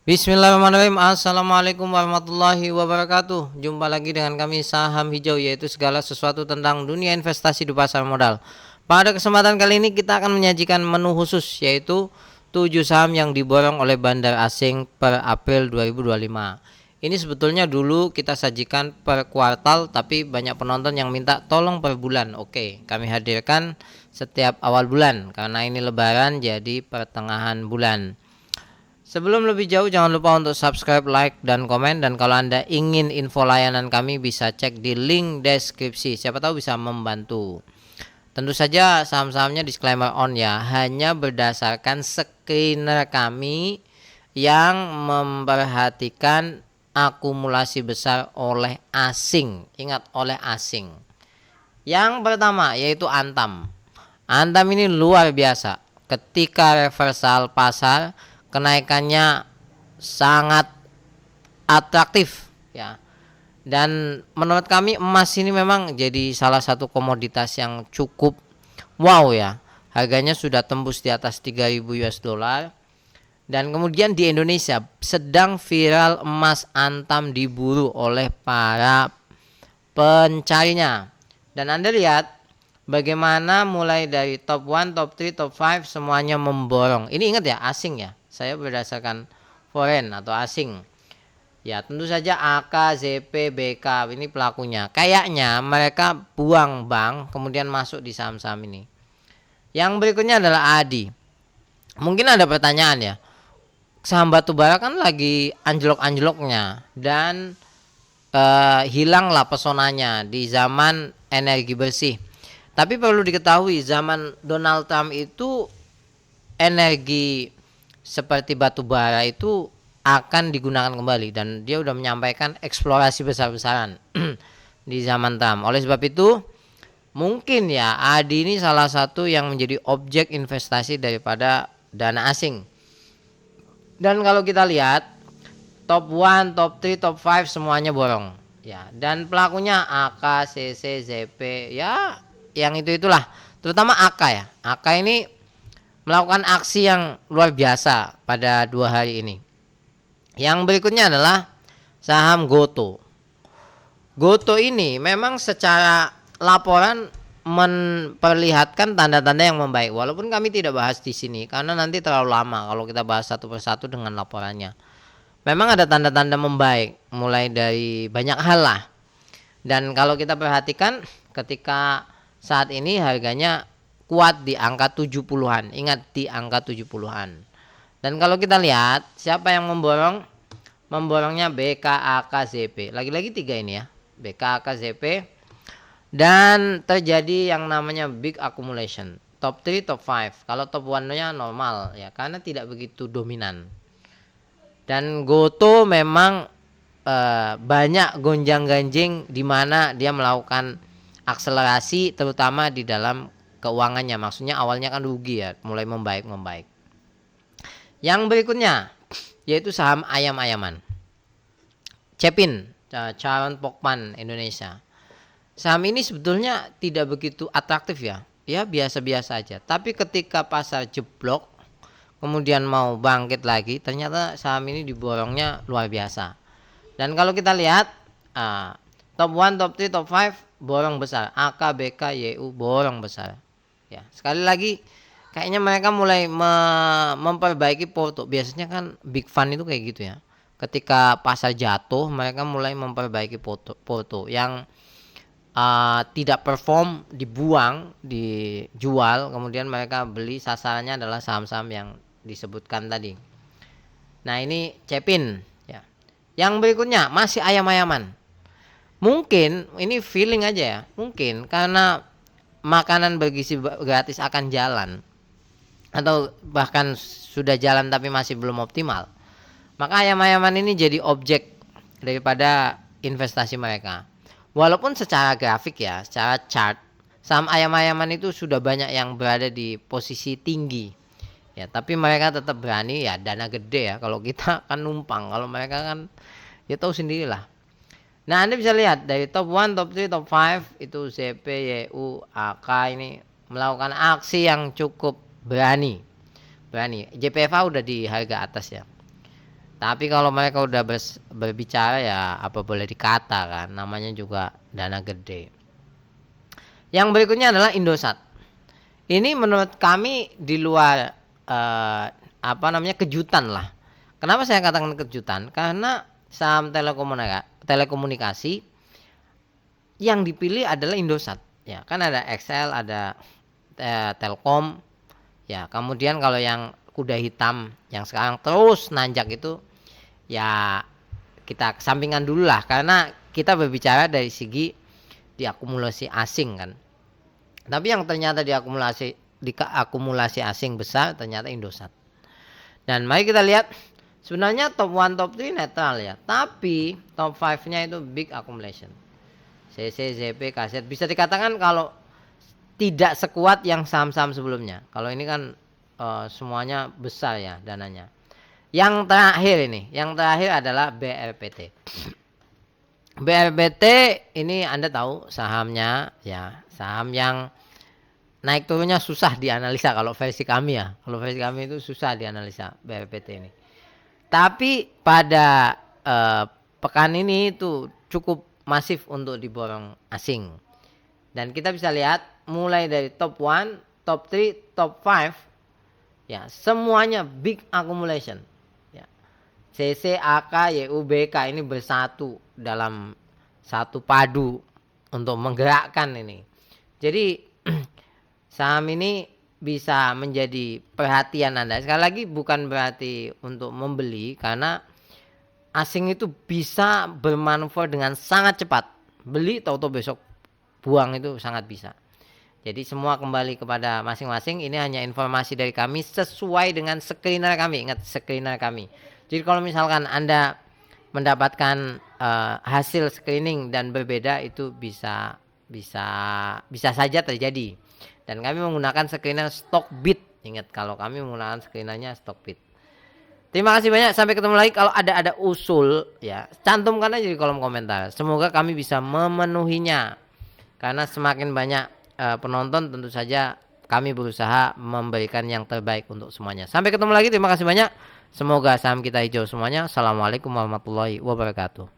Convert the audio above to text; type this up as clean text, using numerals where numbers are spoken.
Bismillahirrahmanirrahim. Assalamualaikum warahmatullahi wabarakatuh. Jumpa lagi dengan kami Saham Hijau, yaitu segala sesuatu tentang dunia investasi di pasar modal. Pada kesempatan kali ini kita akan menyajikan menu khusus, yaitu 7 saham yang diborong oleh bandar asing per April 2025. Ini sebetulnya dulu kita sajikan per kuartal, tapi banyak penonton yang minta tolong per bulan. Oke, kami hadirkan setiap awal bulan karena ini lebaran, jadi pertengahan bulan. Sebelum lebih jauh, jangan lupa untuk subscribe, like, dan komen. Dan kalau Anda ingin info layanan kami, bisa cek di link deskripsi. Siapa tahu bisa membantu. Tentu saja saham-sahamnya disclaimer on ya, hanya berdasarkan screener kami yang memperhatikan akumulasi besar oleh asing. Ingat, oleh asing. Yang pertama yaitu Antam. Antam ini luar biasa. Ketika reversal pasar, kenaikannya sangat atraktif ya. Dan menurut kami emas ini memang jadi salah satu komoditas yang cukup wow ya. Harganya sudah tembus di atas 3.000 US dollar. Dan kemudian di Indonesia sedang viral emas Antam diburu oleh para pencarinya. Dan Anda lihat bagaimana mulai dari top 1, top 3, top 5 semuanya memborong. Ini ingat ya, asing ya. Saya berdasarkan foreign atau asing. Ya, tentu saja AK, ZP, BK ini pelakunya. Kayaknya mereka buang bank kemudian masuk di saham-saham ini. Yang berikutnya adalah ADI. Mungkin ada pertanyaan ya. Saham batubara kan lagi anjlok-anjloknya dan hilanglah pesonanya di zaman energi bersih. Tapi perlu diketahui zaman Donald Trump itu energi seperti batu bara itu akan digunakan kembali dan dia udah menyampaikan eksplorasi besar-besaran di zaman Trump. Oleh sebab itu mungkin ya ADI ini salah satu yang menjadi objek investasi daripada dana asing. Dan kalau kita lihat top 1, top 3, top 5 semuanya borong. Ya, dan pelakunya AK, CC, ZP, ya yang itulah. Terutama AK ya. AK ini melakukan aksi yang luar biasa pada 2 hari ini. Yang berikutnya adalah saham Goto. Goto ini memang secara laporan memperlihatkan tanda-tanda yang membaik. Walaupun kami tidak bahas di sini karena nanti terlalu lama kalau kita bahas satu persatu dengan laporannya. Memang ada tanda-tanda membaik mulai dari banyak hal lah. Dan kalau kita perhatikan ketika saat ini harganya kuat di angka 70-an. Ingat di angka 70-an. Dan kalau kita lihat siapa yang memborong? Memborongnya BKAKZP. Lagi-lagi 3 ini ya. BKAKZP. Dan terjadi yang namanya big accumulation. Top 3, top 5. Kalau top 1-nya normal ya karena tidak begitu dominan. Dan Goto memang banyak gonjang-ganjing di mana dia melakukan akselerasi terutama di dalam keuangannya. Maksudnya awalnya kan rugi ya, mulai membaik. Yang berikutnya yaitu saham ayam-ayaman. Cepin, Charon Pokpan Indonesia. Saham ini sebetulnya tidak begitu atraktif ya. Ya biasa-biasa aja. Tapi ketika pasar jeblok kemudian mau bangkit lagi, ternyata saham ini diborongnya luar biasa. Dan kalau kita lihat top 1, top 3, top 5 borong besar. AK, BK, YU borong besar. Ya, sekali lagi kayaknya mereka mulai memperbaiki porto. Biasanya kan big fund itu kayak gitu ya. Ketika pasar jatuh, mereka mulai memperbaiki porto yang tidak perform dibuang, dijual, kemudian mereka beli, sasarannya adalah saham-saham yang disebutkan tadi. Nah ini Cepin ya. Yang berikutnya masih ayam-ayaman. Mungkin ini feeling aja ya. Mungkin karena makanan bergizi gratis akan jalan atau bahkan sudah jalan tapi masih belum optimal. Maka ayam-ayaman ini jadi objek daripada investasi mereka. Walaupun secara grafik ya, secara chart, saham ayam-ayaman itu sudah banyak yang berada di posisi tinggi. Ya, tapi mereka tetap berani ya, dana gede ya. Kalau kita kan numpang, kalau mereka kan ya tahu sendirilah. Nah, Anda bisa lihat dari top 1, top 3, top 5 itu ZP, YU, AK ini melakukan aksi yang cukup berani. JPFA udah di harga atas ya. Tapi kalau mereka udah berbicara ya apa boleh dikata kan, namanya juga dana gede. Yang berikutnya adalah Indosat. Ini menurut kami di luar kejutan lah. Kenapa saya katakan kejutan? Karena saham telekomunikasi yang dipilih adalah Indosat. Ya, kan ada XL, ada Telkom. Ya, kemudian kalau yang kuda hitam yang sekarang terus nanjak itu ya kita kesampingan dulu lah, karena kita berbicara dari segi diakumulasi asing kan. Tapi yang ternyata diakumulasi asing besar ternyata Indosat. Dan mari kita lihat, sebenarnya top 1 top 3 netral ya, tapi top 5-nya itu big accumulation. CC, ZP, Kaset bisa dikatakan kalau tidak sekuat yang saham-saham sebelumnya. Kalau ini kan semuanya besar ya dananya. Yang terakhir adalah BRPT. BRPT ini Anda tahu sahamnya ya, saham yang naik turunnya susah dianalisa kalau versi kami ya. Kalau versi kami itu susah dianalisa BRPT ini. Tapi pada pekan ini itu cukup masif untuk diborong asing. Dan kita bisa lihat mulai dari top 1, top 3, top 5 ya, semuanya big accumulation. Ya. CC, AK, YU, BK ini bersatu dalam satu padu untuk menggerakkan ini. Jadi saham ini bisa menjadi perhatian Anda. Sekali lagi bukan berarti untuk membeli, karena asing itu bisa bermanuver dengan sangat cepat. Beli tahu-tahu besok buang itu sangat bisa. Jadi semua kembali kepada masing-masing. Ini hanya informasi dari kami sesuai dengan screener kami. Ingat, screener kami. Jadi kalau misalkan Anda mendapatkan hasil screening dan berbeda, itu bisa saja terjadi. Dan kami menggunakan screener Stockbit. Ingat, kalau kami menggunakan screenernya Stockbit. Terima kasih banyak, sampai ketemu lagi. Kalau ada usul ya, cantumkan aja di kolom komentar. Semoga kami bisa memenuhinya. Karena semakin banyak penonton, tentu saja kami berusaha memberikan yang terbaik untuk semuanya. Sampai ketemu lagi, terima kasih banyak. Semoga saham kita hijau semuanya. Assalamualaikum warahmatullahi wabarakatuh.